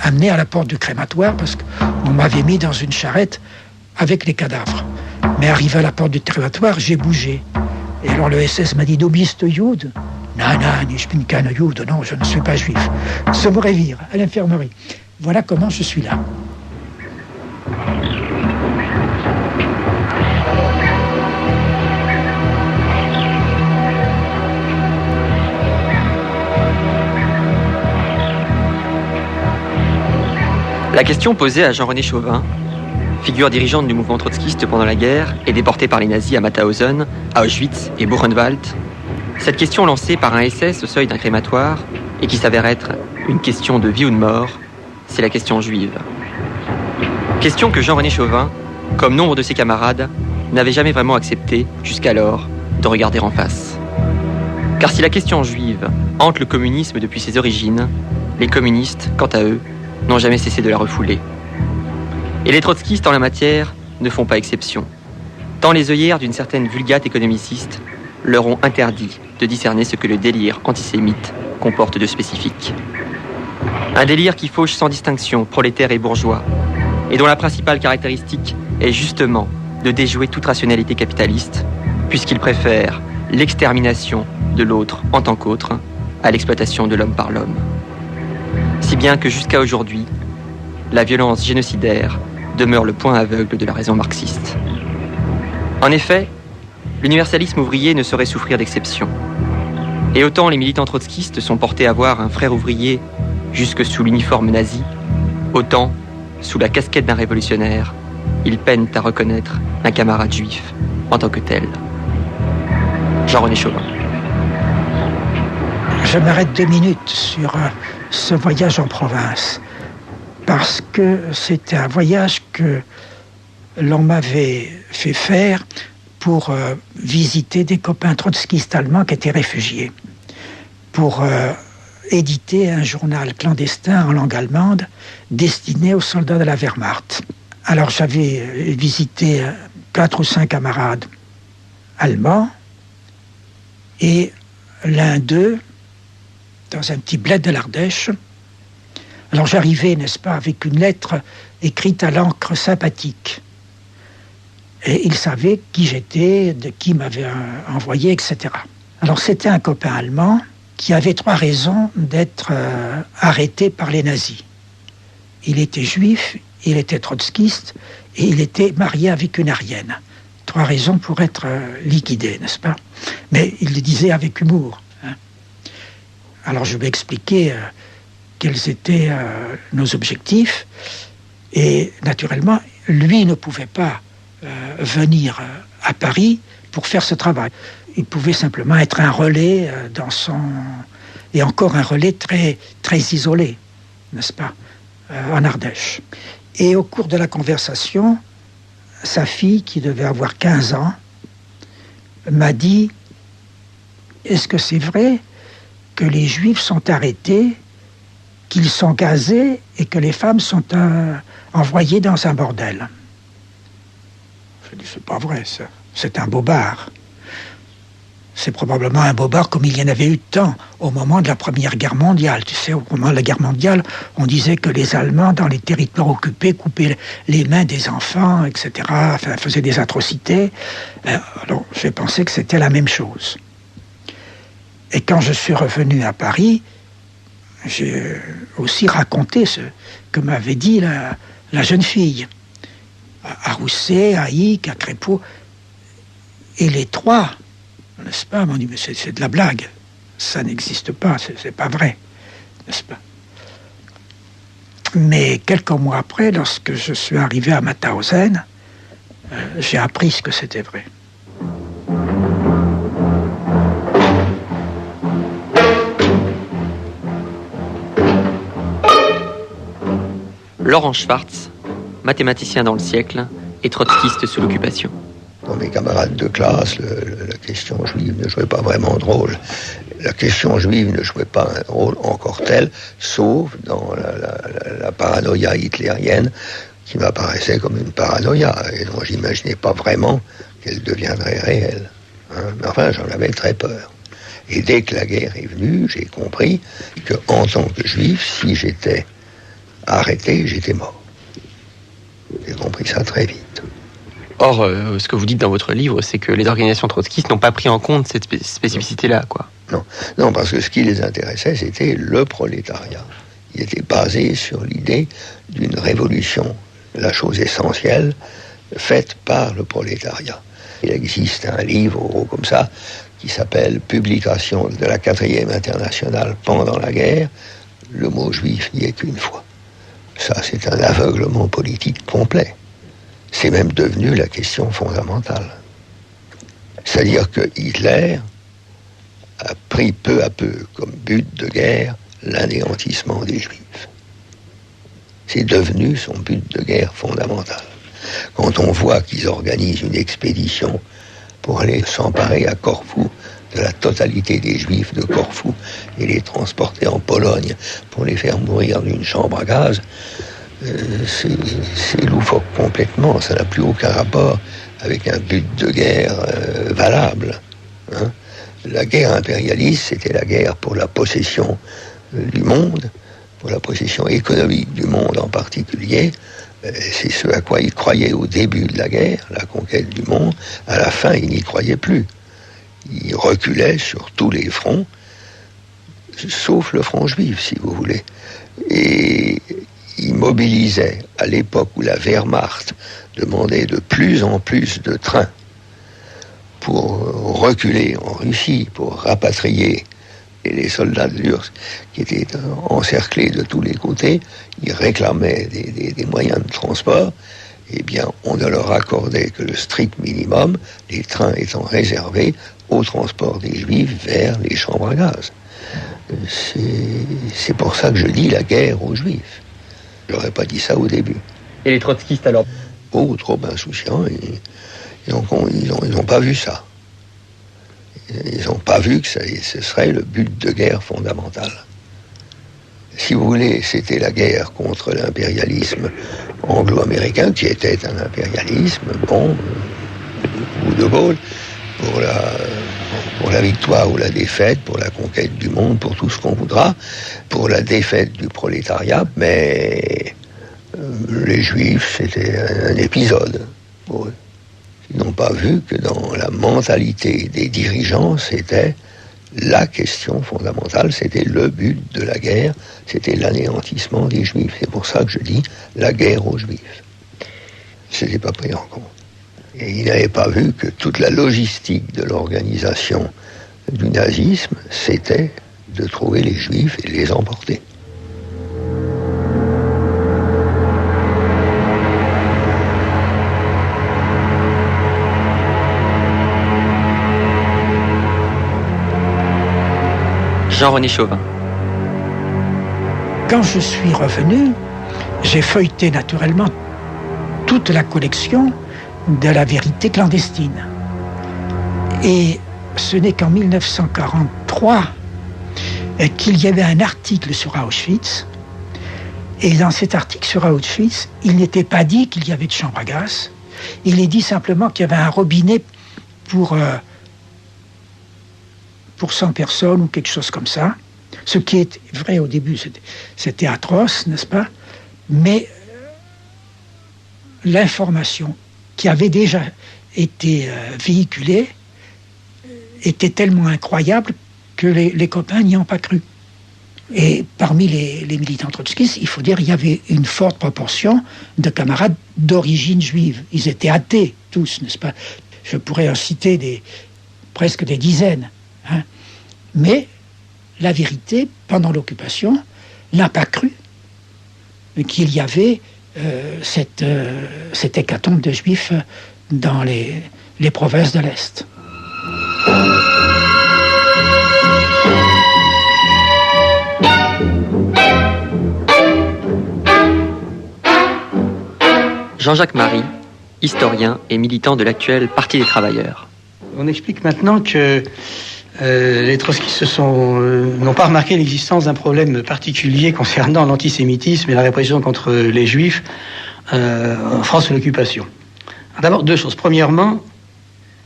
amené à la porte du crématoire parce qu'on m'avait mis dans une charrette avec les cadavres. Mais arrivé à la porte du crématoire, j'ai bougé. Et alors le SS m'a dit « Du bist du Jude ?» « Non, non, ich bin kein Jude, non, je ne suis pas juif. » Se me révire à l'infirmerie. Voilà comment je suis là. La question posée à Jean-René Chauvin, figure dirigeante du mouvement trotskiste pendant la guerre et déportée par les nazis à Mauthausen, à Auschwitz et Buchenwald, cette question lancée par un SS au seuil d'un crématoire et qui s'avère être une question de vie ou de mort, c'est la question juive. Question que Jean-René Chauvin, comme nombre de ses camarades, n'avait jamais vraiment accepté, jusqu'alors, de regarder en face. Car si la question juive hante le communisme depuis ses origines, les communistes, quant à eux, n'ont jamais cessé de la refouler. Et les trotskistes en la matière ne font pas exception, tant les œillères d'une certaine vulgate économiciste leur ont interdit de discerner ce que le délire antisémite comporte de spécifique. Un délire qui fauche sans distinction prolétaires et bourgeois, et dont la principale caractéristique est justement de déjouer toute rationalité capitaliste, puisqu'il préfère l'extermination de l'autre en tant qu'autre à l'exploitation de l'homme par l'homme. Si bien que jusqu'à aujourd'hui, la violence génocidaire demeure le point aveugle de la raison marxiste. En effet, l'universalisme ouvrier ne saurait souffrir d'exception. Et autant les militants trotskistes sont portés à voir un frère ouvrier jusque sous l'uniforme nazi, autant, sous la casquette d'un révolutionnaire, ils peinent à reconnaître un camarade juif en tant que tel. Jean-René Chauvin. Je m'arrête 2 minutes sur ce voyage en province, parce que c'était un voyage que l'on m'avait fait faire pour visiter des copains trotskistes allemands qui étaient réfugiés, pour éditer un journal clandestin en langue allemande destiné aux soldats de la Wehrmacht. Alors j'avais visité 4 ou 5 camarades allemands, et l'un d'eux, dans un petit bled de l'Ardèche, alors j'arrivais, n'est-ce pas, avec une lettre écrite à l'encre sympathique. Et il savait qui j'étais, de qui m'avait envoyé, etc. Alors c'était un copain allemand qui avait 3 raisons d'être arrêté par les nazis. Il était juif, il était trotskiste et il était marié avec une aryenne. 3 raisons pour être liquidé, n'est-ce pas? Mais il le disait avec humour. Hein. Alors je lui ai expliqué quels étaient nos objectifs et naturellement, lui ne pouvait pas venir à Paris pour faire ce travail. Il pouvait simplement être un relais dans son... et encore un relais très, très isolé, n'est-ce pas, en Ardèche. Et au cours de la conversation, sa fille, qui devait avoir 15 ans, m'a dit « Est-ce que c'est vrai que les Juifs sont arrêtés, qu'ils sont gazés et que les femmes sont envoyées dans un bordel ?» Je dis « C'est pas vrai, ça. C'est un bobard. » C'est probablement un bobard comme il y en avait eu tant au moment de la Première Guerre mondiale. Tu sais, au moment de la Guerre mondiale, on disait que les Allemands, dans les territoires occupés, coupaient les mains des enfants, etc., enfin, faisaient des atrocités. Alors, j'ai pensé que c'était la même chose. Et quand je suis revenu à Paris, j'ai aussi raconté ce que m'avait dit la jeune fille. À Rousset, à Hic, à Crépeau. Et les 3... n'est-ce pas, m'ont dit, mais c'est de la blague. Ça n'existe pas, c'est pas vrai, n'est-ce pas? Mais quelques mois après, lorsque je suis arrivé à Mauthausen, j'ai appris ce que c'était vrai. Laurent Schwartz, mathématicien dans le siècle et trotskiste sous l'occupation. Dans mes camarades de classe, la question juive ne jouait pas vraiment de rôle. La question juive ne jouait pas un rôle encore tel, sauf dans la paranoïa hitlérienne, qui m'apparaissait comme une paranoïa, et dont j'imaginais pas vraiment qu'elle deviendrait réelle. Hein. Mais enfin, j'en avais très peur. Et dès que la guerre est venue, j'ai compris qu'en tant que juif, si j'étais arrêté, j'étais mort. J'ai compris ça très vite. Or, ce que vous dites dans votre livre, c'est que les organisations trotskistes n'ont pas pris en compte cette spécificité-là, quoi. Non, parce que ce qui les intéressait, c'était le prolétariat. Il était basé sur l'idée d'une révolution, la chose essentielle, faite par le prolétariat. Il existe un livre, gros comme ça, qui s'appelle « Publication de la 4e internationale pendant la guerre ». Le mot juif n'y est qu'une fois. Ça, c'est un aveuglement politique complet. C'est même devenu la question fondamentale. C'est-à-dire que Hitler a pris peu à peu comme but de guerre l'anéantissement des Juifs. C'est devenu son but de guerre fondamental. Quand on voit qu'ils organisent une expédition pour aller s'emparer à Corfou de la totalité des Juifs de Corfou et les transporter en Pologne pour les faire mourir d'une chambre à gaz, c'est loufoque complètement. Ça n'a plus aucun rapport avec un but de guerre valable. Hein. La guerre impérialiste, c'était la guerre pour la possession du monde, pour la possession économique du monde en particulier. C'est ce à quoi ils croyaient au début de la guerre, la conquête du monde. À la fin, ils n'y croyaient plus. Ils reculaient sur tous les fronts, sauf le front juif, si vous voulez. Et ils mobilisaient, à l'époque où la Wehrmacht demandait de plus en plus de trains pour reculer en Russie, pour rapatrier les soldats de l'URSS qui étaient encerclés de tous les côtés, ils réclamaient des moyens de transport. Eh bien, on ne leur accordait que le strict minimum, les trains étant réservés au transport des Juifs vers les chambres à gaz. C'est pour ça que je dis la guerre aux Juifs. J'aurais pas dit ça au début. Et les trotskistes alors? Oh, trop insouciants. Ils n'ont pas vu ça. Ils n'ont pas vu que ce serait le but de guerre fondamental. Si vous voulez, c'était la guerre contre l'impérialisme anglo-américain, qui était un impérialisme, bon, ou de Gaulle, pour la victoire ou la défaite, pour la conquête du monde, pour tout ce qu'on voudra, pour la défaite du prolétariat, mais les Juifs, c'était un épisode pour eux. Ils n'ont pas vu que dans la mentalité des dirigeants, c'était la question fondamentale, c'était le but de la guerre, c'était l'anéantissement des Juifs. C'est pour ça que je dis la guerre aux Juifs. Ce n'était pas pris en compte. Et ils n'avaient pas vu que toute la logistique de l'organisation du nazisme, c'était de trouver les Juifs et de les emporter. Jean-René Chauvin. Quand je suis revenu, j'ai feuilleté naturellement toute la collection de la vérité clandestine. Et ce n'est qu'en 1943 qu'il y avait un article sur Auschwitz. Et dans cet article sur Auschwitz, il n'était pas dit qu'il y avait de chambre à gaz. Il est dit simplement qu'il y avait un robinet pour 100 personnes ou quelque chose comme ça. Ce qui est vrai au début, c'était atroce, n'est-ce pas? Mais l'information qui avait déjà été véhiculée était tellement incroyable que les copains n'y ont pas cru. Et parmi les militants trotskistes, il faut dire qu'il y avait une forte proportion de camarades d'origine juive. Ils étaient athées, tous, n'est-ce pas? Je pourrais en citer presque des dizaines. Hein. Mais la vérité, pendant l'occupation, n'a pas cru qu'il y avait cette hécatombe de juifs dans les provinces de l'Est. Jean-Jacques Marie, historien et militant de l'actuel Parti des travailleurs. On explique maintenant que les trotskistes n'ont pas remarqué l'existence d'un problème particulier concernant l'antisémitisme et la répression contre les Juifs en France de l'occupation. D'abord, deux choses. Premièrement,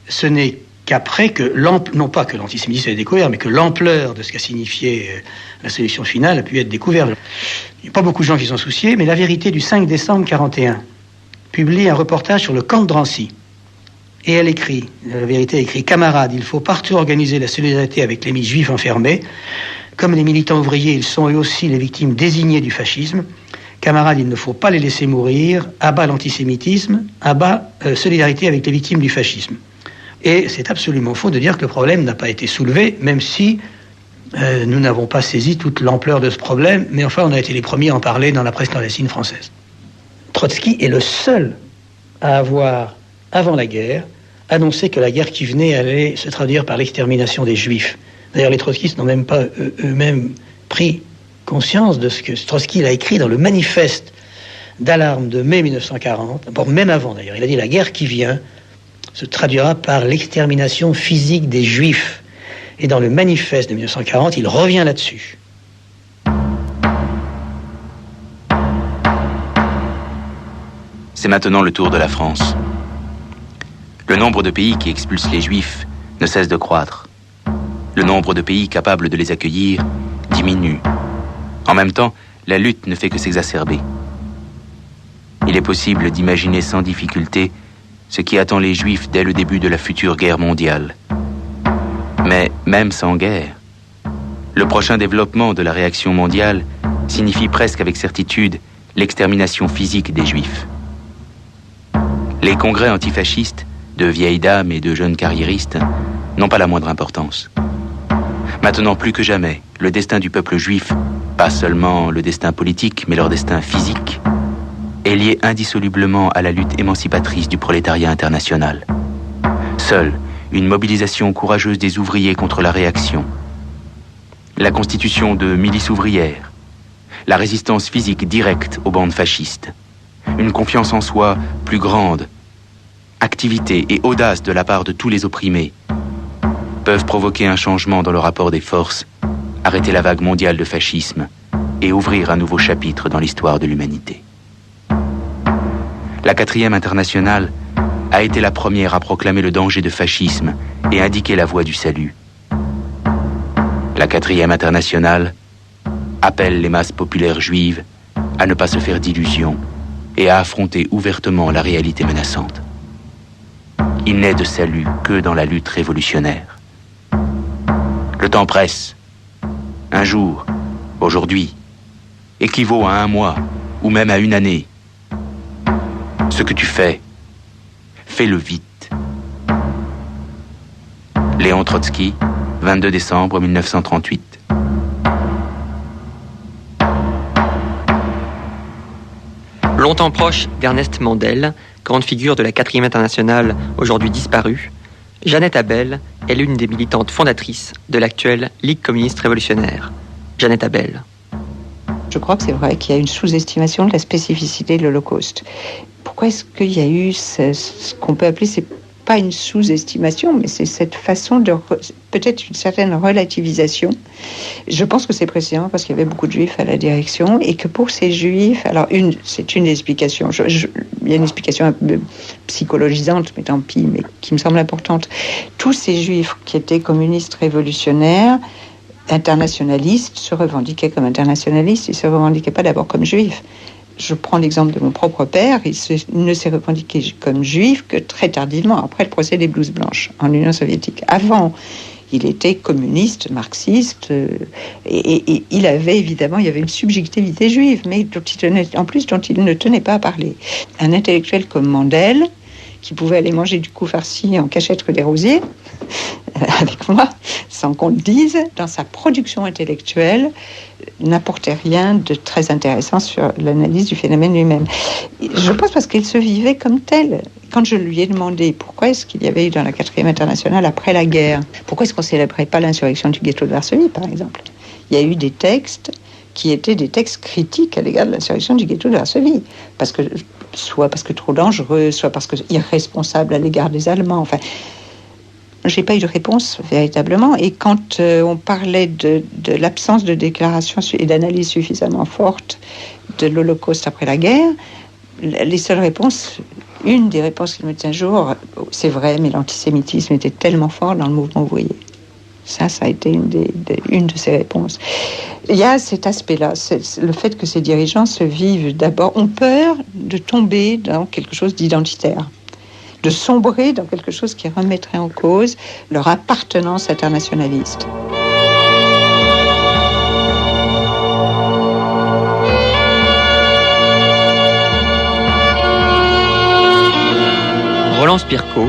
ce n'est qu'après non pas que l'antisémitisme ait découvert, mais que l'ampleur de ce qu'a signifié la solution finale a pu être découverte. Il n'y a pas beaucoup de gens qui s'en souciaient, mais La Vérité du 5 décembre 1941 publie un reportage sur le camp de Drancy. Et elle écrit, La Vérité écrit: camarades, il faut partout organiser la solidarité avec les juifs enfermés. Comme les militants ouvriers, ils sont eux aussi les victimes désignées du fascisme. Camarades, il ne faut pas les laisser mourir. À bas l'antisémitisme, à bas solidarité avec les victimes du fascisme. Et c'est absolument faux de dire que le problème n'a pas été soulevé, même si nous n'avons pas saisi toute l'ampleur de ce problème, mais enfin on a été les premiers à en parler dans la presse clandestine française. Trotsky est le seul à avoir, avant la guerre, annoncé que la guerre qui venait allait se traduire par l'extermination des Juifs. D'ailleurs, les trotskistes n'ont même pas eux-mêmes pris conscience de ce que Trotsky a écrit dans le manifeste d'alarme de mai 1940, même avant d'ailleurs. Il a dit: la guerre qui vient se traduira par l'extermination physique des Juifs. Et dans le manifeste de 1940, il revient là-dessus. C'est maintenant le tour de la France. Le nombre de pays qui expulsent les Juifs ne cesse de croître. Le nombre de pays capables de les accueillir diminue. En même temps, la lutte ne fait que s'exacerber. Il est possible d'imaginer sans difficulté ce qui attend les Juifs dès le début de la future guerre mondiale. Mais même sans guerre, le prochain développement de la réaction mondiale signifie presque avec certitude l'extermination physique des Juifs. Les congrès antifascistes, de vieilles dames et de jeunes carriéristes, n'ont pas la moindre importance. Maintenant plus que jamais, le destin du peuple juif, pas seulement le destin politique, mais leur destin physique, est lié indissolublement à la lutte émancipatrice du prolétariat international. Seule une mobilisation courageuse des ouvriers contre la réaction, la constitution de milices ouvrières, la résistance physique directe aux bandes fascistes, une confiance en soi plus grande, activité et audace de la part de tous les opprimés, peuvent provoquer un changement dans le rapport des forces, arrêter la vague mondiale de fascisme et ouvrir un nouveau chapitre dans l'histoire de l'humanité. La 4e internationale a été la première à proclamer le danger de fascisme et indiquer la voie du salut. La 4e internationale appelle les masses populaires juives à ne pas se faire d'illusions et à affronter ouvertement la réalité menaçante. Il n'est de salut que dans la lutte révolutionnaire. Le temps presse. Un jour, aujourd'hui, équivaut à un mois ou même à une année. Ce que tu fais, fais-le vite. Léon Trotsky, 22 décembre 1938. Longtemps proche d'Ernest Mandel, grande figure de la 4e internationale aujourd'hui disparue, Jeannette Abel est l'une des militantes fondatrices de l'actuelle Ligue communiste révolutionnaire. Jeannette Abel. Je crois que c'est vrai qu'il y a une sous-estimation de la spécificité de l'Holocauste. Pourquoi est-ce qu'il y a eu ce qu'on peut appeler, c'est pas une sous-estimation, mais c'est cette façon de peut-être une certaine relativisation. Je pense que c'est précisément parce qu'il y avait beaucoup de juifs à la direction et que pour ces juifs, alors c'est une explication, il y a une explication un peu psychologisante, mais tant pis, mais qui me semble importante. Tous ces juifs qui étaient communistes révolutionnaires, internationalistes, se revendiquaient comme internationalistes, ils ne se revendiquaient pas d'abord comme juifs. Je prends l'exemple de mon propre père, il ne s'est revendiqué comme juif que très tardivement, après le procès des blouses blanches en Union soviétique. Avant, il était communiste, marxiste, et il avait une subjectivité juive, mais dont il ne tenait pas à parler. Un intellectuel comme Mandel, qui pouvait aller manger du coup farci en cachette rue des Rosiers, avec moi, sans qu'on le dise, dans sa production intellectuelle, n'apportait rien de très intéressant sur l'analyse du phénomène lui-même. Je pense parce qu'il se vivait comme tel. Quand je lui ai demandé pourquoi est-ce qu'il y avait eu dans la 4e internationale après la guerre, pourquoi est-ce qu'on ne célébrait pas l'insurrection du ghetto de Varsovie, par exemple, il y a eu des textes qui étaient des textes critiques à l'égard de l'insurrection du ghetto de Varsovie, soit parce que trop dangereux, soit parce que irresponsable à l'égard des Allemands, enfin... J'ai pas eu de réponse véritablement. Et quand on parlait de l'absence de déclaration et d'analyse suffisamment forte de l'Holocauste après la guerre, les seules réponses une des réponses qu'il me dit un jour, c'est vrai, mais l'antisémitisme était tellement fort dans le mouvement ouvrier. Ça a été une de ses réponses. Il y a cet aspect-là, c'est le fait que ces dirigeants se vivent d'abord, ont peur de tomber dans quelque chose d'identitaire, de sombrer dans quelque chose qui remettrait en cause leur appartenance internationaliste. Roland Spirko,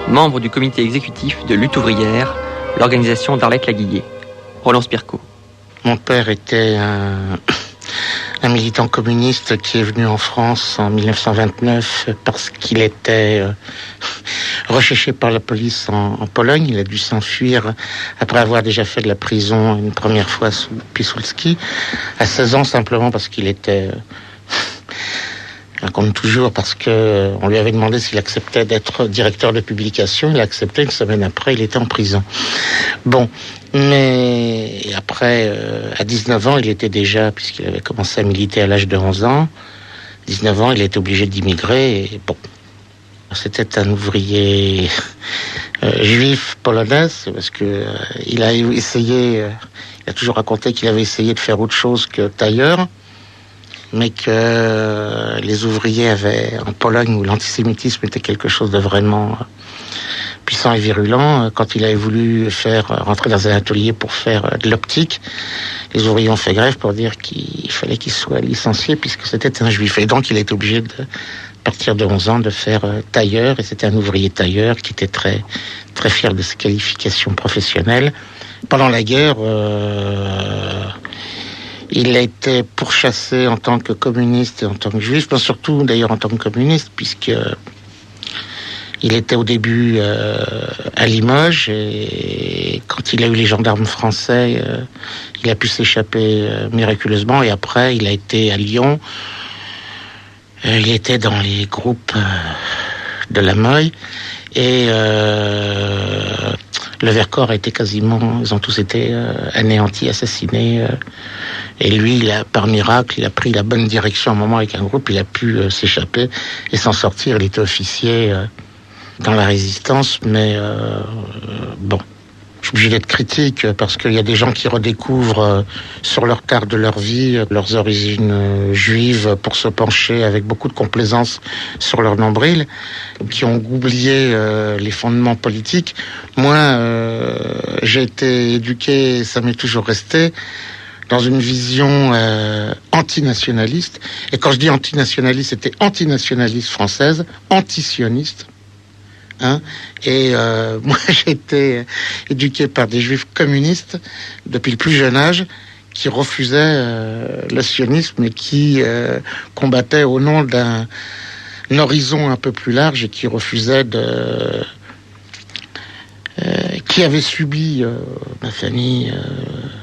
membre du comité exécutif de Lutte ouvrière, l'organisation d'Arlette Laguillet. Roland Spirko. Mon père était un militant communiste qui est venu en France en 1929 parce qu'il était recherché par la police en Pologne. Il a dû s'enfuir après avoir déjà fait de la prison une première fois sous Piłsudski, à 16 ans simplement parce qu'il était... raconte toujours parce que on lui avait demandé s'il acceptait d'être directeur de publication. Il a accepté. Une semaine après, il était en prison. Bon, mais après, à 19 ans, il était déjà, puisqu'il avait commencé à militer à l'âge de 11 ans, 19 ans, il était obligé d'immigrer. Et bon, c'était un ouvrier juif polonais, parce que il a essayé, il a toujours raconté qu'il avait essayé de faire autre chose que tailleur, mais que les ouvriers avaient, en Pologne, où l'antisémitisme était quelque chose de vraiment puissant et virulent, quand il avait voulu rentrer dans un atelier pour faire de l'optique, les ouvriers ont fait grève pour dire qu'il fallait qu'il soit licencié puisque c'était un juif. Et donc il était obligé de, à partir de 11 ans, de faire tailleur, et c'était un ouvrier tailleur qui était très, très fier de ses qualifications professionnelles. Pendant la guerre, il a été pourchassé en tant que communiste et en tant que juif, mais surtout d'ailleurs en tant que communiste, puisque il était au début à Limoges, et quand il a eu les gendarmes français, il a pu s'échapper miraculeusement, et après il a été à Lyon. Il était dans les groupes de la Meule, et le Vercors a été quasiment, ils ont tous été anéantis, assassinés. Et lui, par miracle, il a pris la bonne direction à un moment avec un groupe, il a pu s'échapper et s'en sortir. Il était officier dans la résistance, mais bon, je suis obligé d'être critique parce qu'il y a des gens qui redécouvrent sur leur tard de leur vie leurs origines juives pour se pencher avec beaucoup de complaisance sur leur nombril, qui ont oublié les fondements politiques. Moi, j'ai été éduqué, ça m'est toujours resté, dans une vision antinationaliste. Et quand je dis antinationaliste, c'était antinationaliste française, antisioniste. Et moi, j'ai été éduqué par des juifs communistes depuis le plus jeune âge, qui refusaient le sionisme et qui combattaient au nom d'un horizon un peu plus large, et qui refusaient qui avait subi ma famille.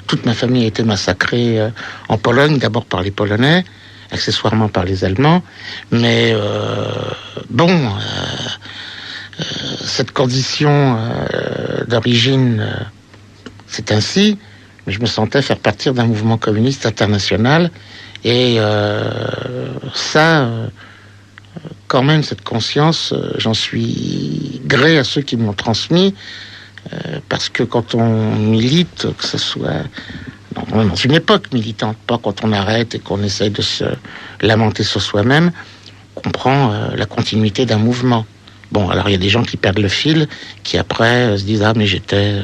Toute ma famille a été massacrée en Pologne, d'abord par les Polonais, accessoirement par les Allemands, mais cette condition d'origine, c'est ainsi, mais je me sentais faire partie d'un mouvement communiste international, et quand même, cette conscience, j'en suis gré à ceux qui m'ont transmis, parce que quand on milite, que ce soit dans une époque militante, pas quand on arrête et qu'on essaye de se lamenter sur soi-même, on comprend la continuité d'un mouvement. Bon, alors il y a des gens qui perdent le fil, qui après se disent « Ah, mais j'étais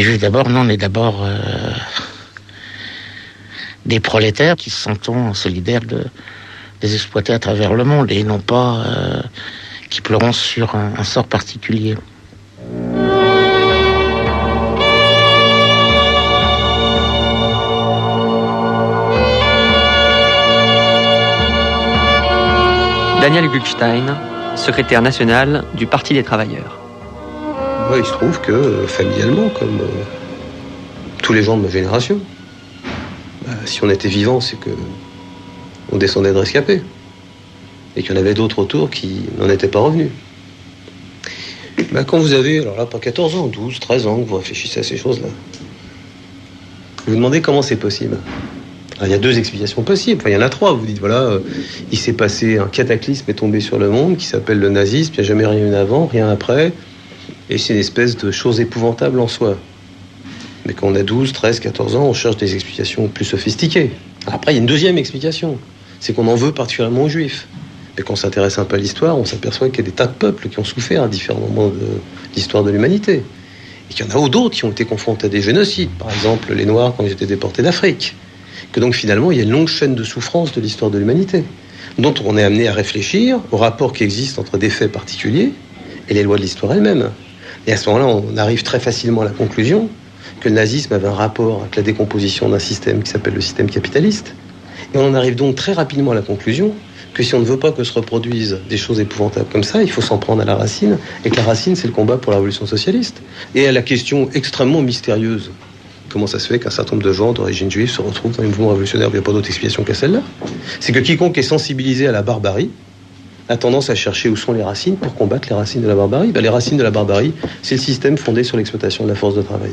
juste d'abord ». Non, on est d'abord des prolétaires qui se sentent solidaires des exploités à travers le monde, et non pas qui pleurons sur un sort particulier. Daniel Gluckstein, secrétaire national du Parti des travailleurs. Ouais, il se trouve que, familialement, comme tous les gens de ma génération, si on était vivant, c'est que on descendait de rescapés. Et qu'il y en avait d'autres autour qui n'en étaient pas revenus. Quand vous avez, alors là, pas 14 ans, 12, 13 ans, que vous réfléchissez à ces choses-là, vous vous demandez comment c'est possible. Alors, il y a 2 explications possibles, enfin il y en a 3. Vous dites, voilà, il s'est passé un cataclysme est tombé sur le monde qui s'appelle le nazisme, il n'y a jamais rien eu avant, rien après, et c'est une espèce de chose épouvantable en soi. Mais quand on a 12, 13, 14 ans, on cherche des explications plus sophistiquées. Après, il y a une 2e explication, c'est qu'on en veut particulièrement aux Juifs. Mais quand on s'intéresse un peu à l'histoire, on s'aperçoit qu'il y a des tas de peuples qui ont souffert à différents moments de l'histoire de l'humanité. Et qu'il y en a d'autres qui ont été confrontés à des génocides. Par exemple, les Noirs quand ils étaient déportés d'Afrique. Que donc finalement, il y a une longue chaîne de souffrance de l'histoire de l'humanité, dont on est amené à réfléchir au rapport qui existe entre des faits particuliers et les lois de l'histoire elle-même. Et à ce moment-là, on arrive très facilement à la conclusion que le nazisme avait un rapport avec la décomposition d'un système qui s'appelle le système capitaliste. Et on en arrive donc très rapidement à la conclusion que si on ne veut pas que se reproduisent des choses épouvantables comme ça, il faut s'en prendre à la racine, et que la racine, c'est le combat pour la révolution socialiste. Et à la question extrêmement mystérieuse, comment ça se fait qu'un certain nombre de gens d'origine juive se retrouvent dans les mouvements révolutionnaires? Il n'y a pas d'autre explication qu'à celle-là. C'est que quiconque est sensibilisé à la barbarie a tendance à chercher où sont les racines pour combattre les racines de la barbarie. Les racines de la barbarie, c'est le système fondé sur l'exploitation de la force de travail.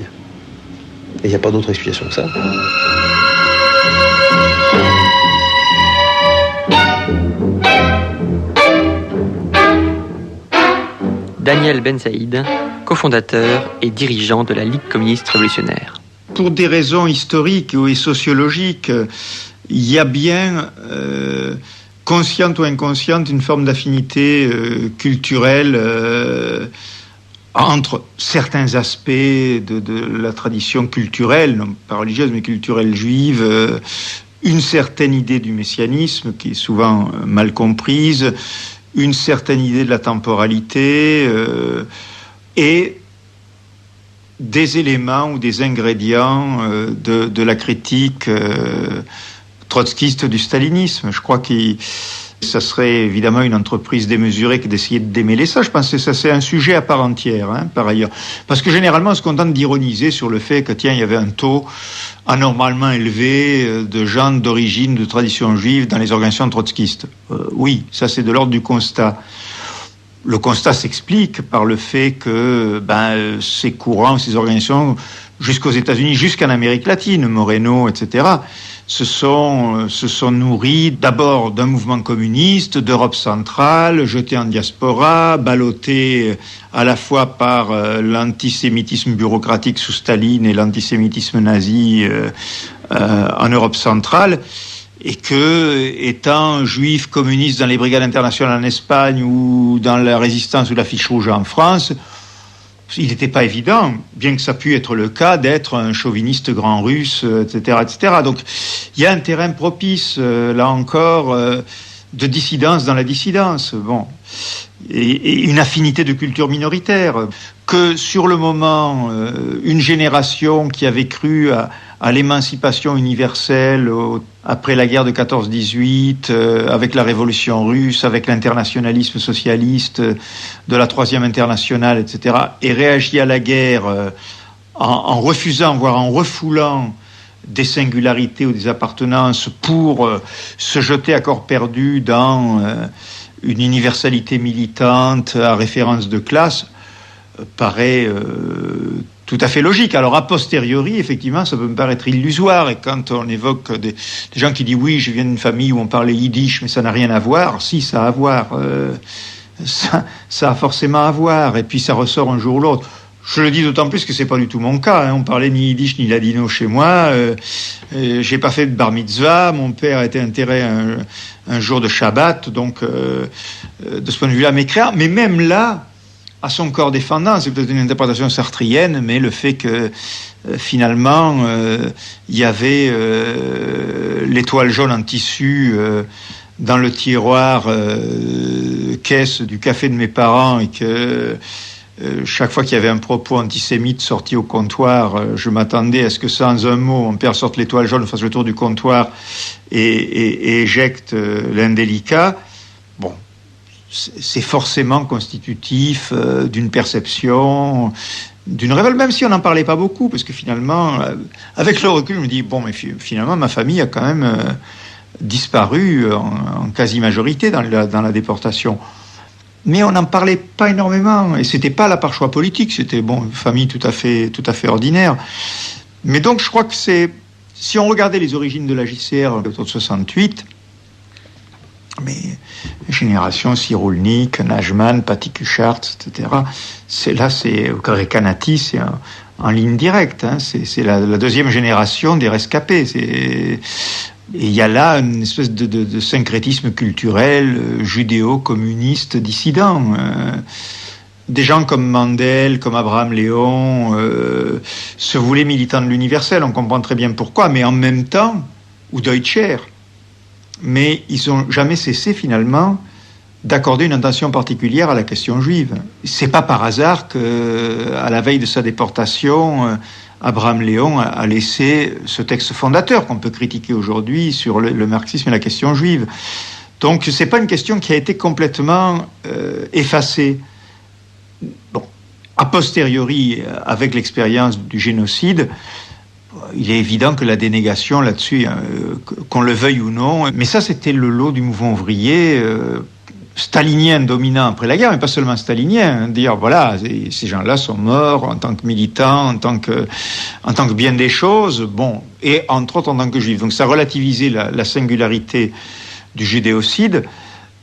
Et il n'y a pas d'autre explication que ça. Daniel Ben Saïd, cofondateur et dirigeant de la Ligue communiste révolutionnaire. Pour des raisons historiques et sociologiques, il y a bien, consciente ou inconsciente, une forme d'affinité culturelle entre certains aspects de la tradition culturelle, non pas religieuse, mais culturelle juive, une certaine idée du messianisme qui est souvent mal comprise, une certaine idée de la temporalité et des éléments ou des ingrédients de la critique trotskiste du stalinisme. Je crois que ça serait évidemment une entreprise démesurée que d'essayer de démêler ça. Je pense que ça, c'est un sujet à part entière, par ailleurs. Parce que généralement, on se contente d'ironiser sur le fait que, tiens, il y avait un taux anormalement élevé de gens d'origine, de tradition juive dans les organisations trotskistes. Oui, ça c'est de l'ordre du constat. Le constat s'explique par le fait que ces courants, ces organisations, jusqu'aux États-Unis, jusqu'en Amérique latine, Moreno, etc., se sont nourris d'abord d'un mouvement communiste, d'Europe centrale, jeté en diaspora, ballotté à la fois par l'antisémitisme bureaucratique sous Staline et l'antisémitisme nazi en Europe centrale, et que, étant juif communiste dans les brigades internationales en Espagne ou dans la résistance ou la fiche rouge en France, il n'était pas évident, bien que ça puisse être le cas, d'être un chauviniste grand russe, etc., etc. Donc, il y a un terrain propice, là encore, de dissidence dans la dissidence. Bon, et une affinité de culture minoritaire. Que sur le moment, une génération qui avait cru à l'émancipation universelle après la guerre de 14-18, avec la révolution russe, avec l'internationalisme socialiste de la Troisième Internationale, etc., et réagit à la guerre en refusant, voire en refoulant des singularités ou des appartenances pour se jeter à corps perdu dans une universalité militante à référence de classe, paraît tout à fait logique. Alors, a posteriori, effectivement, ça peut me paraître illusoire. Et quand on évoque des gens qui disent « oui, je viens d'une famille où on parlait yiddish, mais ça n'a rien à voir », si, ça a à voir. Ça a forcément à voir. Et puis, ça ressort un jour ou l'autre. Je le dis d'autant plus que c'est pas du tout mon cas. On parlait ni yiddish ni ladino chez moi. J'ai pas fait de bar mitzvah. Mon père a été enterré un jour de Shabbat. Donc, de ce point de vue-là, mécréant. Mais même là, à son corps défendant, c'est peut-être une interprétation sartrienne, mais le fait que finalement il y avait l'étoile jaune en tissu dans le tiroir caisse du café de mes parents, et que chaque fois qu'il y avait un propos antisémite sorti au comptoir, je m'attendais à ce que sans un mot, mon père sorte l'étoile jaune, fasse le tour du comptoir et éjecte l'indélicat. Bon, c'est forcément constitutif d'une perception, d'une révolte, même si on n'en parlait pas beaucoup, parce que finalement, avec le recul, je me dis, bon, mais finalement, ma famille a quand même disparu en quasi-majorité dans la déportation. Mais on n'en parlait pas énormément, et c'était pas là par choix politique, c'était, bon, une famille tout à fait ordinaire. Mais donc, je crois que c'est Si on regardait les origines de la JCR autour de 68, mais génération Cyrulnik, Najman, Patti Kuchart, etc., c'est Rekanati, c'est en ligne directe, hein, c'est la deuxième génération des rescapés. Et il y a là une espèce de syncrétisme culturel, judéo-communiste, dissident. Des gens comme Mandel, comme Abraham Léon, se voulaient militants de l'universel, on comprend très bien pourquoi, mais en même temps, ou Deutscher, mais ils n'ont jamais cessé finalement d'accorder une attention particulière à la question juive. C'est pas par hasard que, à la veille de sa déportation, Abraham Léon a laissé ce texte fondateur qu'on peut critiquer aujourd'hui sur le marxisme et la question juive. Donc c'est pas une question qui a été complètement effacée. Bon, a posteriori, avec l'expérience du génocide, il est évident que la dénégation là-dessus, qu'on le veuille ou non, mais ça c'était le lot du mouvement ouvrier stalinien dominant après la guerre, mais pas seulement stalinien, dire voilà, ces gens-là sont morts en tant que militants, en tant que bien des choses, bon, et entre autres en tant que juifs. Donc ça relativisait la singularité du judéocide.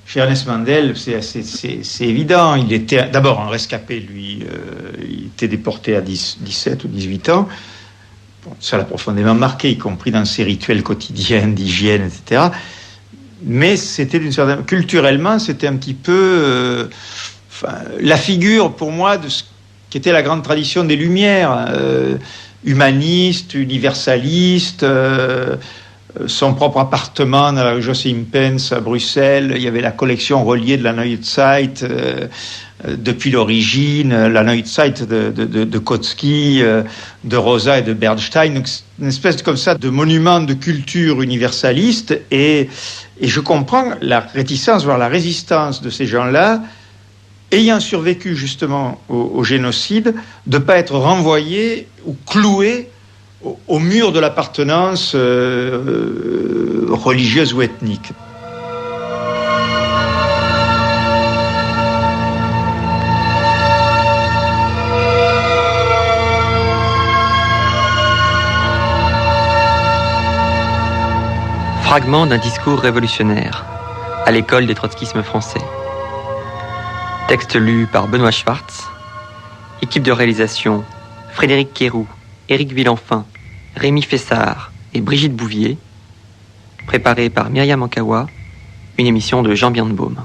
Chez Ernest Mandel, c'est évident, il était d'abord un rescapé, lui, il était déporté à 17 ou 18 ans. Bon, ça l'a profondément marqué, y compris dans ses rituels quotidiens d'hygiène, etc. Mais c'était culturellement, c'était un petit peu la figure pour moi de ce qui était la grande tradition des Lumières, humaniste, universaliste. Son propre appartement dans la rue Joachim Pence à Bruxelles, il y avait la collection reliée de la Neue Zeit depuis l'origine, la Neue Zeit de Kautsky, de Rosa et de Bernstein, donc une espèce comme ça de monument de culture universaliste, et je comprends la réticence, voire la résistance de ces gens-là, ayant survécu justement au génocide, de ne pas être renvoyés ou cloués au mur de l'appartenance religieuse ou ethnique. Fragment d'un discours révolutionnaire à l'école des trotskismes français. Texte lu par Benoît Schwartz. Équipe de réalisation Frédéric Quéroux, Éric Villenfin, Rémi Fessard et Brigitte Bouvier. Préparé par Myriam Ankawa. Une émission de Jean Birnbaum.